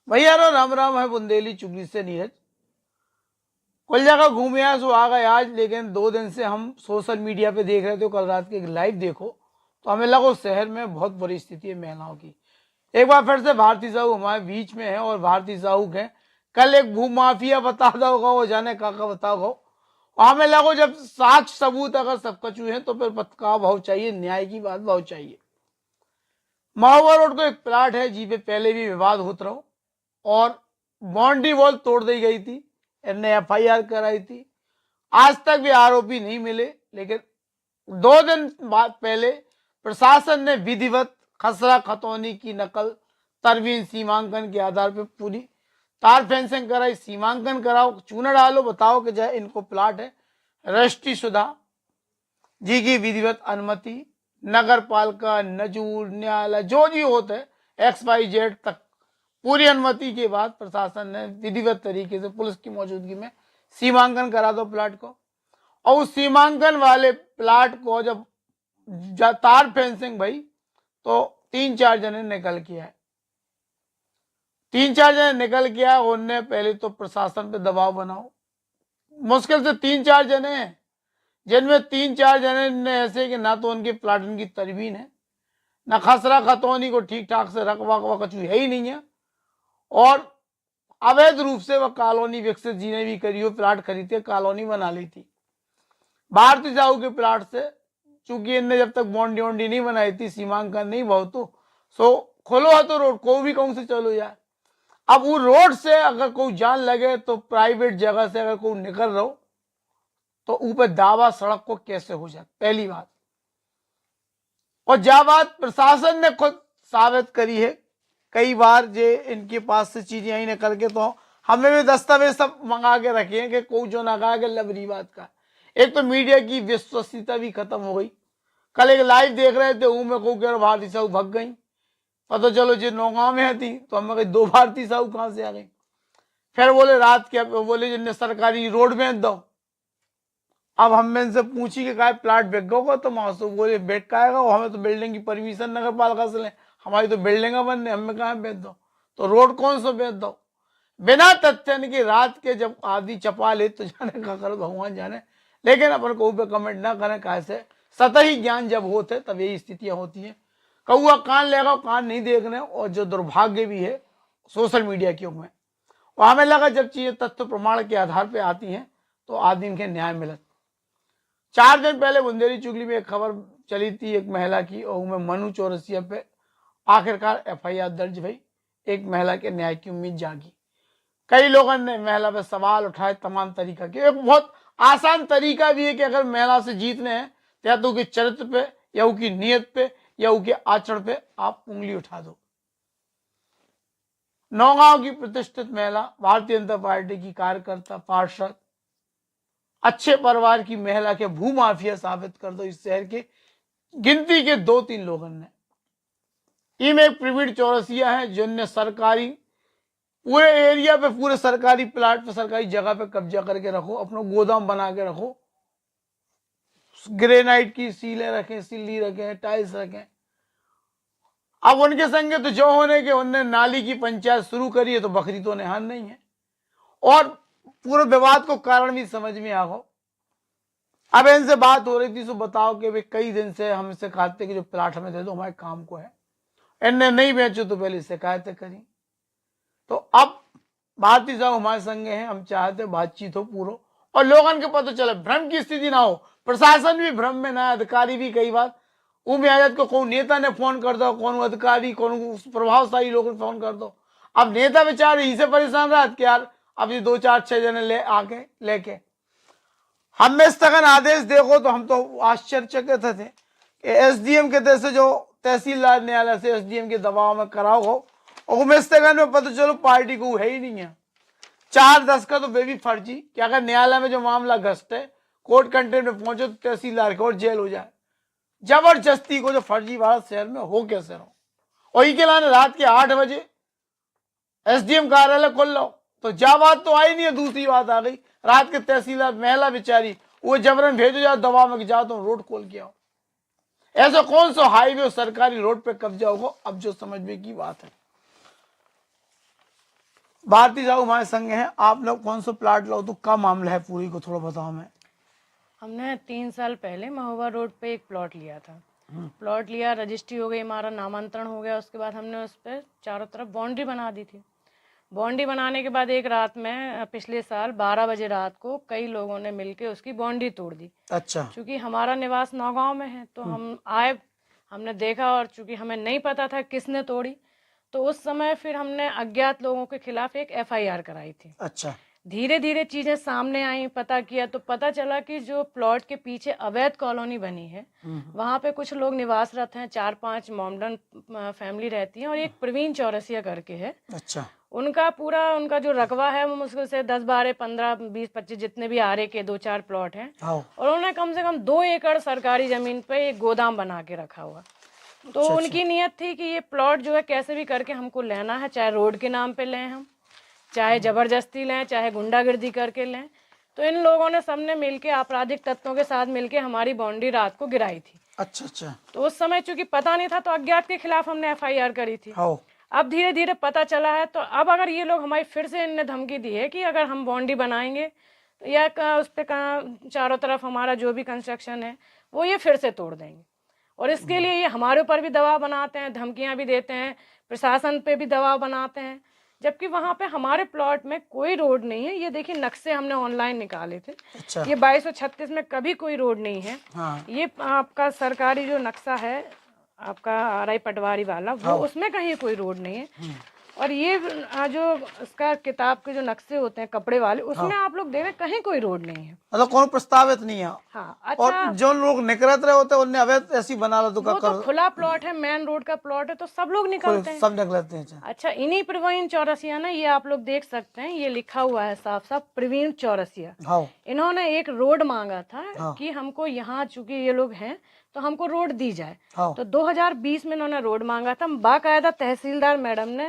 भैया राम राम है बुंदेली चुगली से नीरज। कुल जगह घूमे आए सो आ गए आज, लेकिन 2 दिन से हम सोशल मीडिया पे देख रहे थे। कल रात के लाइव देखो तो हमें लगा शहर में बहुत बुरी स्थिति है महिलाओं की। एक बार फिर से भारती साहू हमारे बीच में है और भारती साहू के कल एक भूमाफिया बता दो होगा, वो जाने का बताओ। और हमें लगो जब साक्ष्य सबूत अगर सब कचू है तो फिर पथकाव भाव चाहिए, न्याय की बात भाव चाहिए। महोबा रोड को एक प्लाट है जी पे पहले भी विवाद होता रहो और बाउंड्री वॉल तोड़ दी गई थी, इनने एफआईआर कराई थी। आज तक भी आरोपी नहीं मिले, लेकिन 2 दिन बाद पहले प्रशासन ने विधिवत खसरा खतौनी की नकल तरवीन सीमांकन के आधार पर पूरी तार फेंसिंग कराई। सीमांकन कराओ, चूना डालो, बताओ कि जय इनको प्लाट है, रजिस्ट्री शुदा जी की विधिवत अनुमति, नगर पालिका, नजूर, न्यायालय जो भी होते हैं XYZ तक पूरी अनुमति के बाद प्रशासन ने विधिवत तरीके से पुलिस की मौजूदगी में सीमांकन करा दो प्लाट को। और उस सीमांकन वाले प्लाट को जब तार फेंसिंग भाई तो 3-4 जने निकल के आए। 3-4 जने निकल के आए, उनने पहले तो प्रशासन पे दबाव बनाओ। मुश्किल से 3-4 जने हैं, जिनमें 3-4 जने ने ऐसे कि ना तो उनके प्लाटन की तरवीन है, ना खसरा खतौनी को ठीक ठाक से रकबा कचू है ही नहीं है, और अवैध रूप से वह कॉलोनी विकसित जी ने भी करी हो, प्लाट खरीदे कॉलोनी बना ली थी भारती साहू के प्लाट से। चूंकि इनने जब तक बाउंड्री वाउंड्री नहीं बनाई थी, सीमांकन नहीं बहुत तो सो खोलो है तो रोड को भी कहूं से चलो यार। अब वो रोड से अगर कोई जान लगे तो प्राइवेट जगह से अगर कोई निकल रहा हो तो ऊपर दावा सड़क को कैसे हो जाए, पहली बात। और जहां बात प्रशासन ने खुद साबित करी है कई बार, जे इनके पास से चीजें आई निकल के, तो हमें भी दस्तावेज सब मंगा के रखे हैं कि कोई जो ना कहा कि लबरी बात का। एक तो मीडिया की विश्वसनीयता भी खत्म हो गई। कल एक लाइव देख रहे थे, में को कह भारती साहू भग गई, पता चलो जो नौगांव में थी तो हमें कही 2 भारती साहू कहां से आ गई। फिर बोले रात क्या बोले जिनने सरकारी रोड में दो। अब हम इनसे पूछी कि क्या प्लाट बिक गो, तो मासू बोले बेट का आएगा, हमें तो बिल्डिंग की परमिशन नगर पालिका से लें, हमारी तो बिल्डिंग बनने, हमें कहा बेच दो, तो रोड कौन सा बेच दो। बिना तथ्य की रात के जब आदमी चपा ले तो जाने का करो, भगवान जाने। लेकिन अपन को ऊपर कमेंट ना करें, कैसे सतही ज्ञान जब होते तब यही स्थितियां होती हैं। कौआ कान लेगा, कान नहीं देखने। और जो दुर्भाग्य भी है सोशल मीडिया के में, और हमें लगा जब चीजें तथ्य प्रमाण के आधार पर आती हैं तो आदमी के न्याय मिलत। 4 दिन पहले बुंदेली चुगली में एक खबर चली थी एक महिला की, और उनमें मनु चौरसिया पे आखिरकार FIR दर्ज भई। एक महिला के न्याय की उम्मीद जागी। कई लोगों ने महिला पे सवाल उठाए तमाम तरीका के। एक बहुत आसान तरीका भी है कि अगर महिला से जीतने हैं तो या तो उसके चरित्र पे, या उसकी नीयत पे, या उसके आचरण पे आप उंगली उठा दो। नौगांव की प्रतिष्ठित महिला, भारतीय जनता पार्टी की कार्यकर्ता, पार्षद, अच्छे परिवार की महिला के भूमाफिया साबित कर दो इस शहर के गिनती के 2-3 लोगों ने। इनमें एक प्रवीण चौरसिया है जिनने सरकारी पूरे एरिया पे, पूरे सरकारी प्लाट पे, सरकारी जगह पे कब्जा करके रखो, अपना गोदाम बना के रखो, ग्रेनाइट की सीलें रखें, सिल्ली रखें, टाइल्स रखें। अब उनके संगे तो जो होने के उनने नाली की पंचायत शुरू करी है, तो बकरी तो निहान नहीं है। और पूरे विवाद को कारण भी समझ में आ गो। अब इनसे बात हो रही थी, तो बताओ कि भाई कई दिन से हमसे कहते कि जो प्लाट हमें दे दो, हमारे काम को है। इनने नहीं बेचो तो पहले शिकायतें करी। तो अब भारती साहब हमारे संगे हैं, हम चाहते बातचीत हो पूरा और लोगों के पता चले, भ्रम की स्थिति ना हो। प्रशासन भी भ्रम में ना, अधिकारी भी। कई बार उम्र आजाद को कौन नेता ने फोन कर दो, कौन अधिकारी, कौन प्रभावशाली लोगों ने फोन कर दो। अब नेता बेचारे इसे परेशान रहा कि यार अब ये 2-4-6 जने ले आके लेके हमें स्थगन आदेश देखो, तो हम तो आश्चर्यचकित थे कि SDM के तरह से जो तहसीलदार न्यायालय से SDM के दबाव में कराओ हो, और स्थगन में पता चलो पार्टी को है ही नहीं है। 4-10 का तो वे भी फर्जी कि अगर न्यायालय में जो मामला घस्ट है, कोर्ट कंटेंट में पहुंचे तो तहसीलदार को और जेल हो जाए। जबरदस्ती को जो फर्जी भारत शहर में हो कैसे रहो। और के लाने रात के 8 बजे SDM कार्यालय खोल लो, तो जा बात तो आई नहीं है। दूसरी बात आ गई, रात के तहसीलदार महिला बेचारी वो जबरन भेजो जाओ दबाव में जाओ, तुम रोड खोल के आओ। ऐसा कौन सा हाईवे सरकारी रोड पे कब्जा होगा, अब जो समझने की बात है। भारती साहू हमारे संग हैं। आप लोग कौन सा प्लाट लो तो क्या मामला है, पूरी को थोड़ा बताओ हमें। हमने 3 साल पहले महोबा रोड पे एक प्लॉट लिया था। प्लॉट लिया, रजिस्ट्री हो गई, हमारा नामांतरण हो गया। उसके बाद हमने उस पर चारों तरफ बाउंड्री बना दी थी। बाउंड्री बनाने के बाद एक रात में पिछले साल 12 बजे रात को कई लोगों ने मिलके उसकी बाउंड्री तोड़ दी। अच्छा। चूँकि हमारा निवास नौगांव में है तो हम आए, हमने देखा, और चूँकि हमें नहीं पता था किसने तोड़ी, तो उस समय फिर हमने अज्ञात लोगों के खिलाफ एक FIR कराई थी। अच्छा। धीरे धीरे चीजें सामने आई, पता किया तो पता चला कि जो प्लॉट के पीछे अवैध कॉलोनी बनी है वहां पे कुछ लोग निवासरत हैं। 4-5 मोमडन फैमिली रहती है और एक प्रवीण चौरसिया करके है। अच्छा। उनका जो रकबा है वो मुश्किल से 10, 12, 15, 20, 25 जितने भी आरे के 2-4 प्लॉट हैं। हाँ। और उन्होंने कम से कम 2 एकड़ सरकारी जमीन पे एक गोदाम बना के रखा हुआ। तो उनकी नीयत थी कि ये प्लॉट जो है कैसे भी करके हमको लेना है, चाहे रोड के नाम पे लें हम, चाहे जबरदस्ती लें, चाहे गुंडागर्दी करके लें। तो इन लोगों ने सबने मिलके आपराधिक तत्वों के साथ मिलके हमारी बाउंड्री रात को गिराई थी। अच्छा। अच्छा। तो उस समय चूंकि पता नहीं था तो अज्ञात के खिलाफ हमने FIR करी थी। हाँ। अब धीरे धीरे पता चला है, तो अब अगर ये लोग हमारी फिर से इनने धमकी दी है कि अगर हम बाउंड्री बनाएंगे तो या उस पर चारों तरफ हमारा जो भी कंस्ट्रक्शन है वो ये फिर से तोड़ देंगे। और इसके लिए ये हमारे ऊपर भी दबाव बनाते हैं, धमकियां भी देते हैं, प्रशासन पे भी दबाव बनाते हैं, जबकि वहां पे हमारे प्लॉट में कोई रोड नहीं है। ये देखिए नक्शे हमने ऑनलाइन निकाले थे। अच्छा। ये 2236 में कभी कोई रोड नहीं है। हाँ। ये आपका सरकारी जो नक्शा है आपका RI पटवारी वाला, वो उसमें कहीं कोई रोड नहीं है। और ये जो इसका किताब के जो नक्शे होते हैं कपड़े वाले, उसमें आप लोग देख रहे कहीं कोई रोड नहीं है, मतलब कौन प्रस्तावित नहीं है। हाँ। अच्छा, और जो लोग निकलत रहे होते हैं उन्हें अवैध ऐसी बना लो तो वो तो खुला प्लॉट है, मेन रोड का प्लॉट है, तो सब लोग निकलते हैं, सब निकलते हैं। अच्छा, इन्हीं प्रवीण चौरसिया ने, ये आप लोग देख सकते हैं, ये लिखा हुआ है साफ साफ प्रवीण चौरसिया। हाँ। इन्होंने एक रोड मांगा था कि हमको यहाँ, चूंकि ये लोग हैं तो हमको रोड दी जाए। हाँ। तो 2020 में इन्होंने रोड मांगा था। बाकायदा तहसीलदार मैडम ने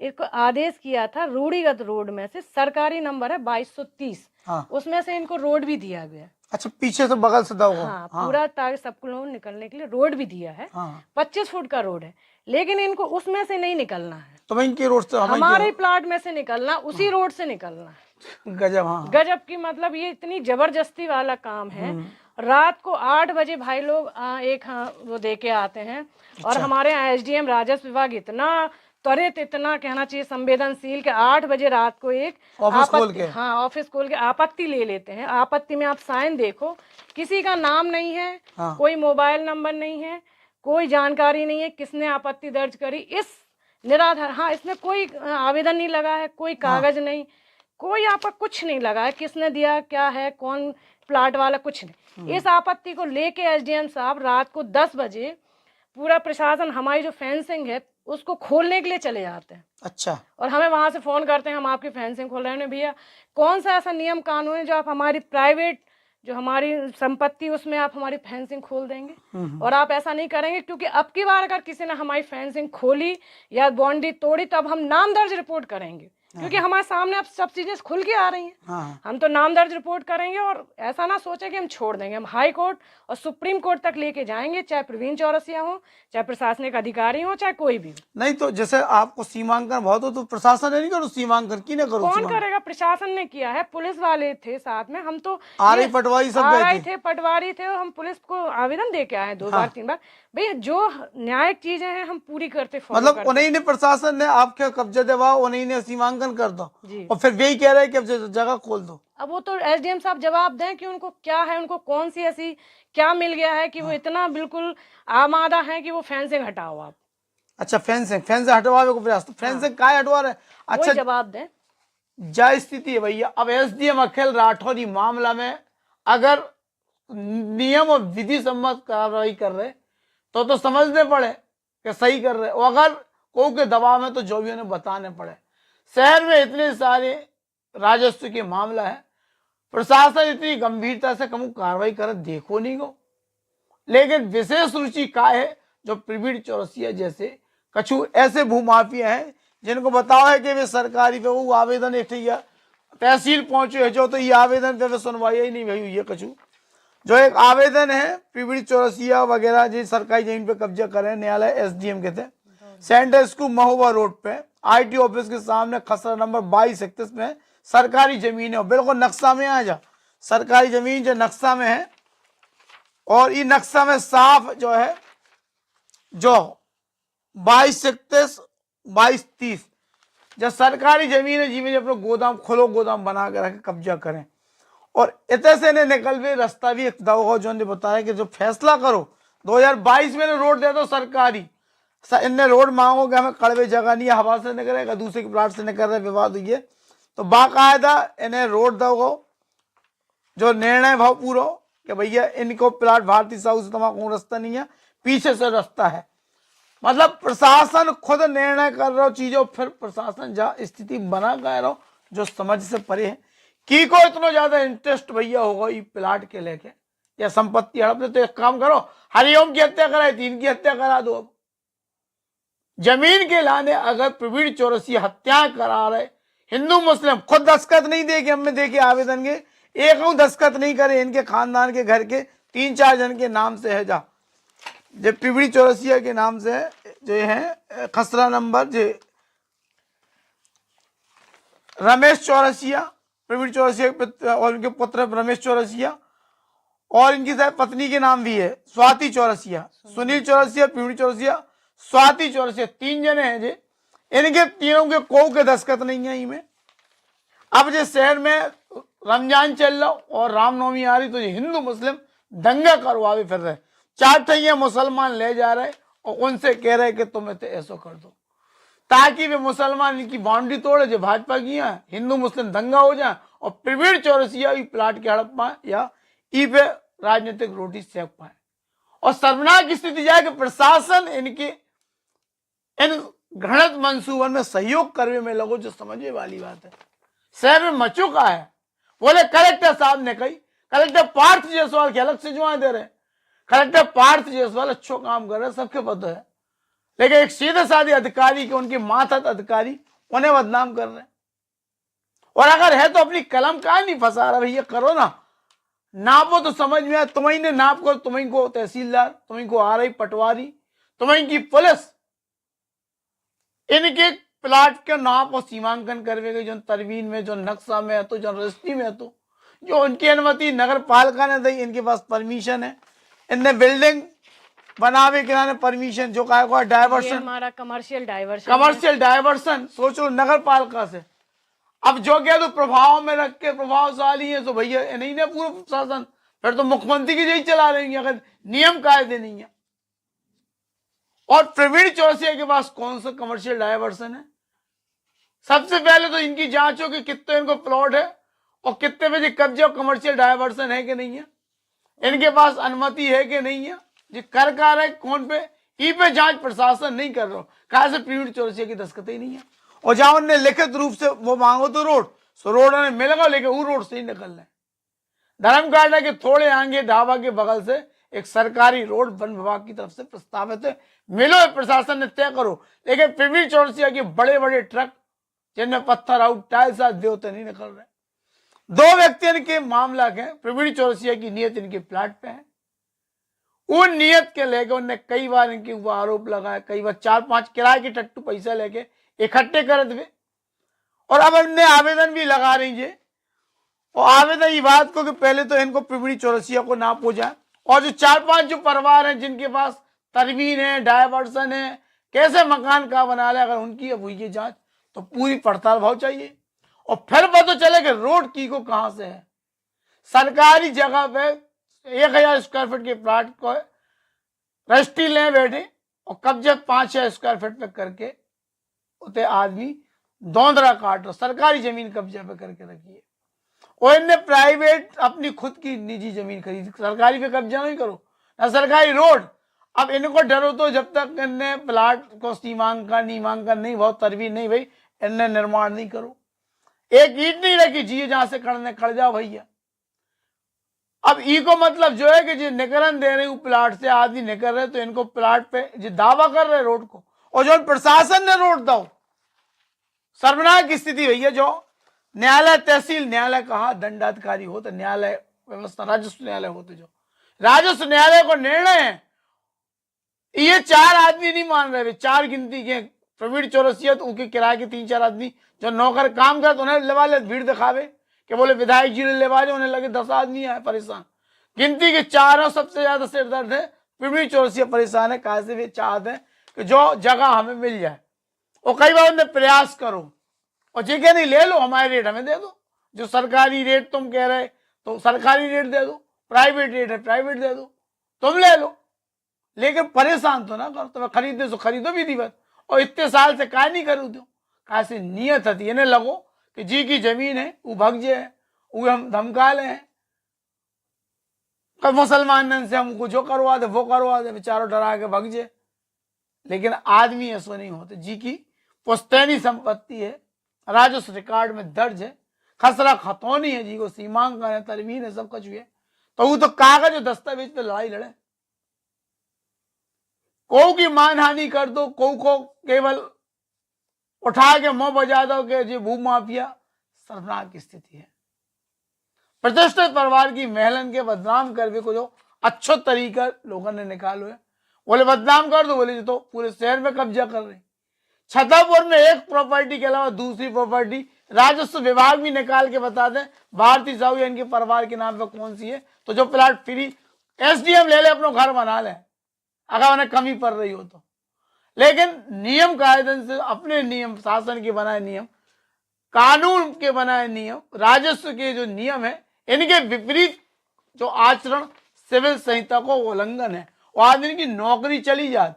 एक आदेश किया था, रूढ़िगत रोड में से सरकारी नंबर है 2230, हाँ। उसमें से इनको रोड भी दिया गया। अच्छा, पीछे से बगल से दो। हाँ, पूरा ताकि सबको लोग निकलने के लिए रोड भी दिया है। 25 फुट का रोड है, लेकिन इनको उसमें से नहीं निकलना है, तो इनकी रोड से हमारे प्लाट में से निकलना, उसी रोड से निकलना है। गजब। हाँ। गजब की, मतलब ये इतनी जबरदस्ती वाला काम है। रात को 8 बजे भाई लोग वो दे के आते हैं। और हमारे यहाँ SDM राजस्व विभाग इतना त्वरित, इतना कहना चाहिए संवेदनशील कि 8 बजे रात को एक ऑफिस खोल के, हाँ, ऑफिस खोल के आपत्ति ले लेते हैं। आपत्ति में आप साइन देखो, किसी का नाम नहीं है, कोई मोबाइल नंबर नहीं है, कोई जानकारी नहीं है किसने आपत्ति दर्ज करी, इस निराधार। हाँ, इसमें कोई आवेदन नहीं लगा है, कोई कागज नहीं, कोई आपका कुछ नहीं लगा है, किसने दिया, क्या है, कौन प्लाट वाला, कुछ नहीं। इस आपत्ति को लेके SDM साहब रात को 10 बजे पूरा प्रशासन हमारी जो फेंसिंग है उसको खोलने के लिए चले जाते हैं। अच्छा। और हमें वहां से फोन करते हैं, हम आपकी फेंसिंग खोल रहे हैं। भैया, कौन सा ऐसा नियम कानून है जो आप हमारी प्राइवेट, जो हमारी संपत्ति, उसमें आप हमारी फेंसिंग खोल देंगे? और आप ऐसा नहीं करेंगे, क्योंकि अब की बार अगर किसी ने हमारी फेंसिंग खोली या बाउंड्री तोड़ी तो अब हम नाम दर्ज रिपोर्ट करेंगे, क्योंकि हमारे सामने अब सब चीजें खुल के आ रही हैं। हम तो नाम दर्ज रिपोर्ट करेंगे, और ऐसा ना सोचे कि हम छोड़ देंगे। हम हाई कोर्ट और सुप्रीम कोर्ट तक लेके जाएंगे, चाहे प्रवीण चौरसिया हो, चाहे प्रशासनिक अधिकारी हो, चाहे कोई भी। नहीं तो जैसे आपको सीमांकन बहुत हो तो प्रशासन ने नहीं करो सीमांकन, की ना करो? कौन करेगा? प्रशासन ने किया है, पुलिस वाले थे साथ में, हम तो RI पटवारी सब गए थे, पटवारी थे, और हम पुलिस को आवेदन दे के आए 2 बार 3 बार। भैया, जो न्यायिक चीजें हैं हम पूरी करते, मतलब उन्हीं ने, प्रशासन ने आपके कब्जे दिलवाओ, उन्हीं ने सीमांकन कर दो, और फिर वही कह रहे हैं कि अब जगह खोल दो। अब वो तो SDM साहब जवाब दें कि उनको क्या है, उनको कौन सी ऐसी क्या मिल गया है कि वो इतना बिल्कुल आमादा है कि वो फेंसिंग हटाओ आप। अच्छा, फेंसिंग हटवावे को प्रयास, तो फेंसिंग का हटवा रहे? अच्छा, जवाब दें। क्या स्थिति है भैया? अब SDM अखिल राठौर मामला में अगर नियम और विधि सम्मत कार्रवाई कर रहे तो समझने पड़े कि सही कर रहे, और अगर कोई के दबाव में तो जो भी उन्हें बताने पड़े। शहर में इतने सारे राजस्व के मामला है, प्रशासन इतनी गंभीरता से कम कार्रवाई कर देखो नहीं गो, लेकिन विशेष रुचि का है जो प्रवीण चौरसिया जैसे कछु ऐसे भूमाफिया हैं जिनको बताओ है कि वे सरकारी पे वो आवेदन एक तहसील पहुंचे है जो, तो ये आवेदन पे सुनवाई ही नहीं हुई है। कछु जो एक आवेदन है प्रवीण चौरसिया वगैरह जो सरकारी जमीन पे कब्जा कर रहे हैं, न्यायालय SDM के थे, सेंटर स्कूल महोबा रोड पे, आईटी ऑफिस के सामने खसरा नंबर 2231 में सरकारी जमीन है, बिल्कुल नक्शा में आ जा, सरकारी जमीन जो नक्शा में है, और ये नक्शा में साफ जो है जो 2231 2230 जो सरकारी जमीन है, जिसमें अपना गोदाम खोलो, गोदाम बना के रखे, कब्जा करें। और इतने से ने निकल भी रास्ता भी एक दवा जो ने बताया कि जो फैसला करो 2022 में रोड दे दो सरकारी, इनने रोड मांगोगे हमें कड़वे जगह नहीं है, हवा से निकलेगा, दूसरे के प्लाट से निकल रहे, विवाद हुई है, तो बाकायदा इन्हें रोड दो, जो निर्णय भाव पूरा कि भैया इनको प्लाट भारतीय साहू से तमाकू रास्ता नहीं है, पीछे से रास्ता है। मतलब प्रशासन खुद निर्णय कर रहा हो चीजों, फिर प्रशासन जहाँ स्थिति बना कर रहा हो जो समझ से परे है। की को इतना ज्यादा इंटरेस्ट भैया होगा ये प्लाट के लेके या संपत्ति हड़पने, तो एक काम करो, हरिओम की हत्या कराई थी, इनकी हत्या करा दो। अब जमीन के लाने अगर प्रवीण चौरसिया हत्या करा रहे, हिंदू मुस्लिम खुद दस्तखत नहीं देके, हमें देखे आवेदन के, एक दस्तखत नहीं करे, इनके खानदान के घर के 3-4 जन के नाम से है, जा जो प्रवीण चौरसिया के नाम से जो है खसरा नंबर जो रमेश चौरसिया, प्रवीण चौरसिया और उनके पुत्र रमेश चौरसिया, और इनकी शायद पत्नी के नाम भी है स्वाति चौरसिया, सुनील चौरसिया, प्रवीण चौरसिया, स्वाति चौरसिया, 3 जने हैं जे, इनके तीनों के को के दस्तखत नहीं है इनमें। अब जो शहर में रमजान चल रहा और रामनवमी आ रही, तो ये हिंदू मुस्लिम दंगा करवावे फिर रहे, 4 ठैया मुसलमान ले जा रहे और उनसे कह रहे कि तुम इसे ऐसा कर दो, ताकि वे मुसलमान इनकी बाउंड्री तोड़े जो भाजपा की है, हिंदू मुस्लिम दंगा हो जाए और प्रवीण चौरसिया प्लाट के हड़प पाए या ई पे राजनीतिक रोटी सेक पाए। और सर्वनाक स्थिति जाए कि प्रशासन इनके इन घृणित मंसूबन में सहयोग करने में लगो, जो समझने वाली बात है। शहर में मचुका है, बोले कलेक्टर साहब ने कही, कलेक्टर पार्थ जायसवाल के अलग से जुआ दे रहे, कलेक्टर पार्थ जायसवाल अच्छा काम कर रहे, सबके पता है, लेकिन एक सीधे साधे अधिकारी के, उनके मातहत अधिकारी उन्हें बदनाम कर रहे हैं। और अगर है तो अपनी कलम का नहीं फंसा रहा, भैया करो ना, नापो तो समझ में आए, तुम्हें ने नाप कर, तुम्हें को तहसीलदार, तुम्हें को आरआई पटवारी, तुम्हें की पुलिस इनके प्लाट के नाप और सीमांकन करवेगी, जो तरवीन में, जो नक्शा में है, तो जो रजिस्ट्री में है, तो जो उनकी अनुमति नगर पालिका ने दी, इनके पास परमिशन है, इनने बिल्डिंग बनावे के परमिशन, जो कहा डायवर्सन, हमारा कमर्शियल डायवर्सन सोच लो नगर पालिका से। अब जो क्या तो प्रभाव में रख के प्रभावशाली है, तो भैया नहीं ना पूरा शासन, फिर तो मुख्यमंत्री की यही चला रही है अगर नियम कायदे नहीं है। और प्रवीण चौरसिया के पास कौन सा कमर्शियल डायवर्सन है? सबसे पहले तो इनकी जांच हो कि कितने इनको प्लॉट है और कितने बजे कब्जे और कमर्शियल डायवर्सन है कि नहीं है, इनके पास अनुमति है कि नहीं है, जी कर रहा है कौन पे, ई पे जांच प्रशासन नहीं कर रहा, कहा से प्रवीण चौरसिया की दस्तखत ही नहीं है। और जहां उन्होंने लिखित रूप से वो मांगो तो रोड, सो रोड उन्हें मिलेगा, लेकिन वो रोड से ही निकल रहे। धर्मकांडा के थोड़े आगे ढाबा के बगल से एक सरकारी रोड वन विभाग की तरफ से प्रस्तावित है, मिलो प्रशासन ने तय करो, लेकिन प्रवीण चौरसिया के बड़े बड़े ट्रक जिनमें पत्थर आउट टाइल्स देवते नहीं निकल रहे। 2 व्यक्ति के मामला के, प्रवीण चौरसिया की नियत इनके प्लाट पे है, उन नियत के लेकर उन्होंने कई बार इनके ऊपर आरोप लगाया, कई बार 4-5 किराए के टट्टू पैसा लेके इकट्ठे कर दे, और अब हमने आवेदन भी लगा रही है। और आवेदन ये बात को कि पहले तो इनको प्रवीण चौरसिया को नाप हो जाए, और जो 4-5 जो परिवार हैं जिनके पास तरवीन है, डायवर्सन है, कैसे मकान का बना ले, अगर उनकी अब हुई है जांच तो पूरी पड़ताल भाव चाहिए, और फिर पता चले कि रोड की को कहां से है। सरकारी जगह पे 1000 स्क्वायर फीट के प्लाट को रजिस्ट्री ले बैठे और कब्जे 5-6 स्क्वायर फीट पे करके उते आदमी दौंदरा काट रहा, सरकारी जमीन कब्जे पे करके रखी है। और इनने प्राइवेट अपनी खुद की निजी जमीन खरीदी, सरकारी पे कब्जा नहीं करो ना सरकारी रोड। अब इनको डरो तो जब तक इनने प्लाट को सीमांकन नीमांकन नहीं, बहुत तरवीन नहीं भाई, इनने निर्माण नहीं करो, एक ईंट नहीं रखी जिए जहां से खड़ने खड़ जाओ भैया। अब ई को मतलब जो है कि जो निकलन दे रहे हैं प्लाट से आदमी निकल रहे, तो इनको प्लाट पे जो दावा कर रहे रोड को, और जो प्रशासन ने रोड दो, सर्वनाक स्थिति भैया। जो न्यायालय, तहसील न्यायालय कहा, दंडाधिकारी हो तो न्यायालय व्यवस्था, राजस्व न्यायालय होते, जो राजस्व न्यायालय को निर्णय है, ये 4 आदमी नहीं मान रहे, 4 गिनती के प्रवीण चौरसिया तो उनके किराए के 3-4 आदमी जो नौकर काम करते उन्हें लेवा ले, भीड़ दिखावे कि बोले विधायक जी ने लेवा ले, उन्हें लगे 10 आदमी आए परेशान। गिनती के 4 सबसे ज्यादा सिर दर्द है, प्रवीण चौरसिया परेशान है। कहा से भी चाहते हैं कि जो जगह हमें मिल जाए, और कई बार उन्हें प्रयास करो और जगह नहीं ले लो, हमारे रेट हमें दे दो, जो सरकारी रेट तुम कह रहे तो सरकारी रेट दे दो, प्राइवेट रेट है प्राइवेट दे दो, तुम ले लो, लेकिन परेशान तो ना करो। तुम्हें खरीदे तो खरीदो भी दिवस, और इतने साल से काय नहीं करूँ दो, कहा से नियत थी इन्हें लगो कि जी की जमीन है वो भग जे है, वो हम धमका ले हैं मुसलमान से हमको जो करवा दे वो करवा दे, बेचारों डरा के भग जे। लेकिन आदमी ऐसा नहीं होते, जी की पुश्तैनी संपत्ति है, राजस्व रिकॉर्ड में दर्ज है, खसरा खतौनी है, जी को सीमांकन है, तरमीन है, सब कुछ है, तो वो तो कागज और दस्तावेज पे लड़ाई लड़े। को की मानहानि कर दो, को केवल उठा के मुंह बजा दो कि जी भू माफिया, शर्मनाक स्थिति है। प्रतिष्ठित परिवार की महलन के बदनाम कर भी कुछ अच्छो तरीका लोगों ने निकालो है, बोले बदनाम कर दो, बोले तो पूरे शहर में कब्जा कर रहे। छतरपुर में एक प्रॉपर्टी के अलावा दूसरी प्रॉपर्टी राजस्व विभाग भी निकाल के बता दें भारती साहू या इनके परिवार के नाम पे कौन सी है, तो जो प्लाट फ्री एसडीएम ले ले, अपना घर बना ले अगर उन्हें कमी पड़ रही हो तो। लेकिन नियम कायदे से अपने नियम, शासन के बनाए नियम, कानून के बनाए नियम, राजस्व के जो नियम है, इनके विपरीत जो आचरण सिविल संहिता को उल्लंघन है, वो आदमी की नौकरी चली जाती।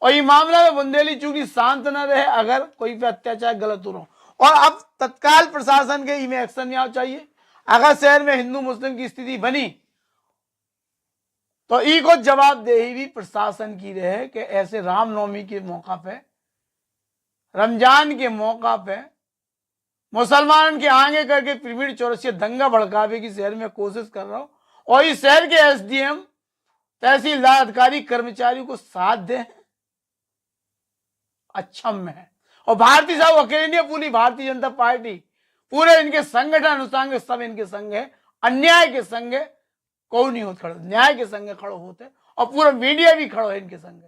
और ये मामला में बुंदेली चूंकि शांत न रहे, अगर कोई पे अत्याचार गलत हो रहा हो, और अब तत्काल प्रशासन के इनमें एक्शन में चाहिए। अगर शहर में हिंदू मुस्लिम की स्थिति बनी तो ई को जवाबदेही भी प्रशासन की रहे कि ऐसे रामनवमी के मौका पे, रमजान के मौका पे मुसलमान के आगे करके प्रवीण चौरसिया दंगा भड़कावे की शहर में कोशिश कर रहा हूं, और इस शहर के एसडीएम, तहसीलदार, अधिकारी, कर्मचारियों को साथ दें, अक्षम है। और भारतीय साहब अकेले नहीं, पूरी भारतीय जनता पार्टी, पूरे इनके संगठन अनुसांग सब इनके संग है, अन्याय के संग है, कोई नहीं होते खड़े, न्याय के संग खड़े होते, और पूरा मीडिया भी खड़ो है इनके संग।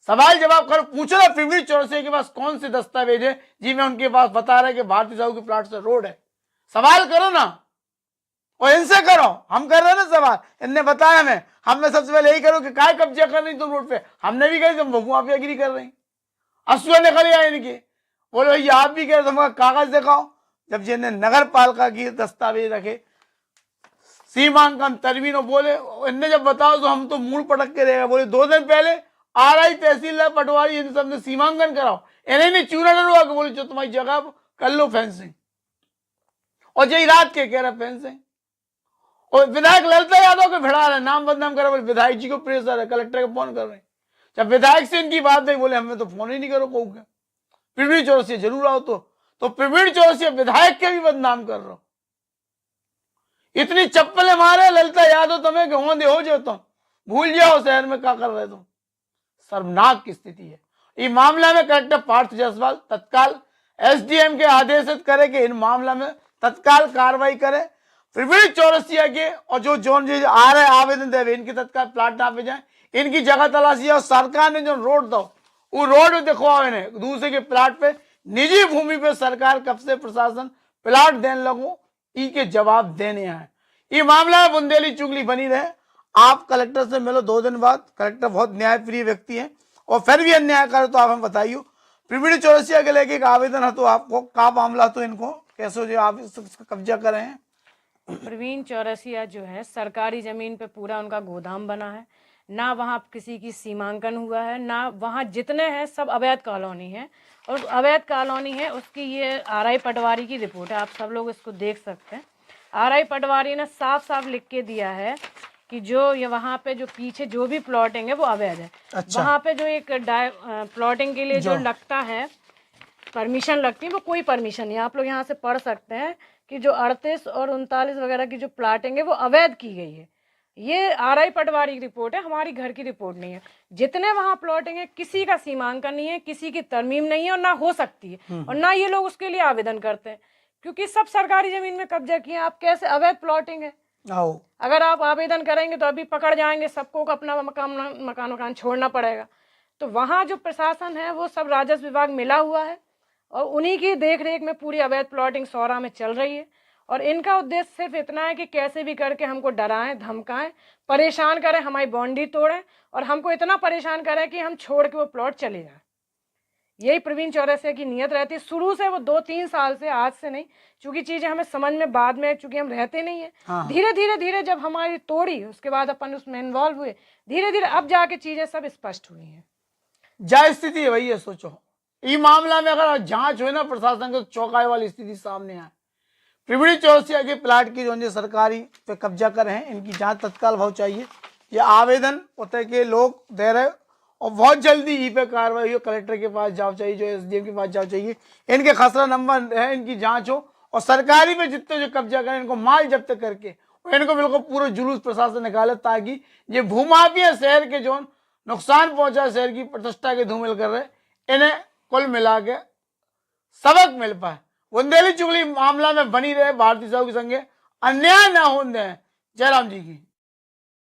सवाल जवाब करो, पूछो ना प्रवीण चौरसिया के पास कौन से दस्तावेज है जी में उनके पास बता रहे कि भारतीय साहू के प्लाट से रोड है। सवाल करो ना, और इनसे करो, हम कर रहे हैं ना सवाल, इनने बताया हमें, हमने सबसे पहले यही करो कि काय कब्जा कर रही तुम रोड पे, हमने भी कही तुम माफियागिरी कर रही। असुआ ने खड़ी आई इनकी, बोले भैया आप भी कह रहे, तुम कागज दिखाओ। जब जिन्हें नगर पालिका की दस्तावेज रखे, सीमांकन, तरमीन, बोले इनने जब बताओ तो हम तो मूल पटक के रहेगा। बोले 2 दिन पहले आरआई, तहसीलदार, पटवारी, इन सब ने सीमांकन कराओ, इन्हें नहीं चूना डरवा के बोले जो तुम्हारी जगह कर लो फेंसिंग, और यही रात के कह रहा फेंसिंग। और विधायक ललिता यादव के भिड़ा रहे, नाम बदनाम कर रहे, विधायक जी को प्रेशर है, कलेक्टर को फोन कर रहे हैं। जब विधायक से इनकी बात नहीं, बोले हमें तो फोन ही नहीं करो, कहू क्या प्रवीण चौरसिया जरूर आओ, तो प्रवीण चौरसिया विधायक के भी बदनाम कर रहे हो। इतनी चप्पलें मारे ललिता यादव तुम्हें होंदे हो जो तुम भूल जाओ शहर में क्या कर रहे तुम। शर्मनाक की स्थिति है। इस मामला में कलेक्टर पार्थ जायसवाल तत्काल एसडीएम के आदेशित करे कि इन मामला में तत्काल कार्रवाई करे, प्रवीण चौरसिया के और जो जोन जी आ रहे आवेदन देवे इनके तत्काल प्लाट नापे जाए, इनकी जगह तलाशी, और सरकार ने जो रोड दो वो रोड दिखवाओ इन्हें, दूसरे के प्लाट पे, निजी भूमि पे सरकार कब से प्रशासन प्लाट देने लगो, ई के जवाब देने हैं। ये मामला में बुंदेली चुगली बनी रहे। आप कलेक्टर से मिलो 2 दिन बाद, कलेक्टर बहुत न्यायप्रिय व्यक्ति हैं, और फिर भी अन्याय करे तो आप हमें बताइए। प्रवीण चौरसिया के लेके एक आवेदन है, तो आपको क्या मामला, तो इनको कैसे जो आप कब्जा कर रहे हैं। प्रवीण चौरसिया जो है सरकारी जमीन पे पूरा उनका गोदाम बना है, ना वहाँ किसी की सीमांकन हुआ है, ना वहाँ जितने हैं सब अवैध कॉलोनी है, और अवैध कॉलोनी है उसकी ये आरआई पटवारी की रिपोर्ट है, आप सब लोग इसको देख सकते हैं। आरआई पटवारी ने साफ साफ लिख के दिया है कि जो ये वहाँ पे जो पीछे जो भी प्लॉटिंग है वो अवैध है। अच्छा। वहाँ पे जो एक प्लॉटिंग के लिए जो लगता है परमिशन लगती है, वो कोई परमिशन नहीं, आप लोग यहाँ से पढ़ सकते हैं कि जो 38 और 39 वगैरह की जो प्लाटिंग है वो अवैध की गई है। ये आरआई पटवारी की रिपोर्ट है, हमारी घर की रिपोर्ट नहीं है। जितने वहाँ प्लॉटिंग है किसी का सीमांकन नहीं है, किसी की तरमीम नहीं है, और ना हो सकती है, और ना ये लोग उसके लिए आवेदन करते हैं, क्योंकि सब सरकारी जमीन में कब्जा किए। आप कैसे अवैध प्लॉटिंग है, अगर आप आवेदन करेंगे तो अभी पकड़ जाएंगे, सबको अपना मकान छोड़ना पड़ेगा। तो वहाँ जो प्रशासन है वो सब राजस्व विभाग मिला हुआ है और उन्हीं की देख रेख में पूरी अवैध प्लॉटिंग सौरा में चल रही है। और इनका उद्देश्य सिर्फ इतना है कि कैसे भी करके हमको डराएं, धमकाएं, परेशान करें, हमारी बाउंड्री तोड़ें और हमको इतना परेशान करें कि हम छोड़ के वो प्लॉट चले जाएं। यही प्रवीण चौरसिया की नीयत रहती है शुरू से। वो 2-3 साल से, आज से नहीं, चूंकि चीजें हमें समझ में बाद में, चूंकि हम रहते नहीं है, हाँ। धीरे धीरे जब हमारी तोड़ी उसके बाद अपन उसमें इन्वॉल्व हुए, धीरे धीरे अब जाके चीजें सब स्पष्ट हुई हैं। जा स्थिति है वही है। सोचो ये मामला में अगर जांच हुई ना प्रशासन को, चौंकाए वाली स्थिति सामने आए। प्रवीण चौरसिया के प्लाट की जो सरकारी पे कब्जा कर रहे हैं, इनकी जांच तत्काल भाव चाहिए। ये आवेदन होते के लोग दे रहे और बहुत जल्दी ई पे कार्रवाई हो, कलेक्टर के पास जाओ चाहिए, जो एसडीएम के पास जाओ चाहिए, इनके खसरा नंबर है, इनकी जांच हो और सरकारी पे जितने जो कब्जा करें इनको माल जब्त करके और इनको बिल्कुल पूरा जुलूस प्रशासन निकाले, ताकि ये भूमाफिया शहर के जो नुकसान पहुंचा, शहर की प्रतिष्ठा के धूमिल कर रहे, इन्हें कुल मिला के सबक मिल पाए। बुंदेली चुगली मामला में बनी रहे भारतीय सेवा के संगे अन्याय ना होने दें। जयराम जी की।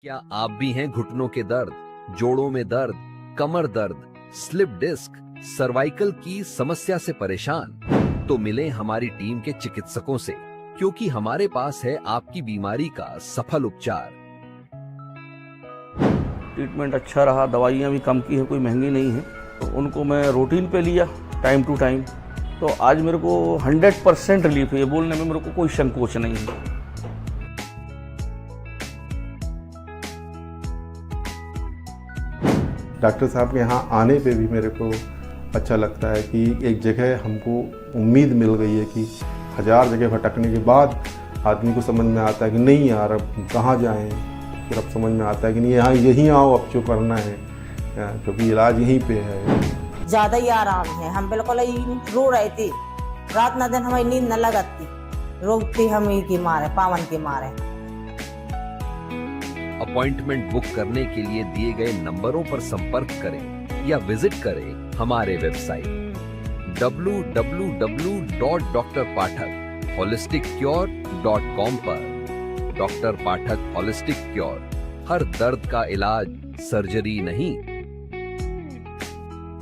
क्या आप भी हैं घुटनों के दर्द, जोड़ों में दर्द, कमर दर्द, स्लिप डिस्क, सर्वाइकल की समस्या से परेशान? तो मिलें हमारी टीम के चिकित्सकों से, क्योंकि हमारे पास है आपकी बीमारी का सफल उपचार। ट्रीटमेंट अच्छा रहा, दवाइयाँ भी कम की है, कोई महंगी नहीं है, तो उनको मैं रूटीन पे लिया टाइम टू टाइम। तो आज मेरे को 100% रिलीफ है। ये बोलने में मेरे को कोई संकोच नहीं है। डॉक्टर साहब के यहाँ आने पे भी मेरे को अच्छा लगता है कि एक जगह हमको उम्मीद मिल गई है कि 1000 जगह भटकने के बाद आदमी को समझ में आता है कि नहीं यार अब कहाँ जाएं। फिर अब समझ में आता है कि नहीं यहाँ यहीं आओ, अब जो करना है, क्योंकि इलाज यहीं पे है। ज़्यादा ही आराम है। हम बिल्कुल रो रहे थे, रात न दिन हमारी नींद न लगती, रोती हम ही के मारे, पावन के मारे। अपॉइंटमेंट बुक करने के लिए दिए गए नंबरों पर संपर्क करें या विजिट करें हमारे वेबसाइट www.drpathak.holisticcure.com पर। डॉक्टर पाठक होलिस्टिक क्योर, हर दर्द का इलाज सर्जरी नहीं,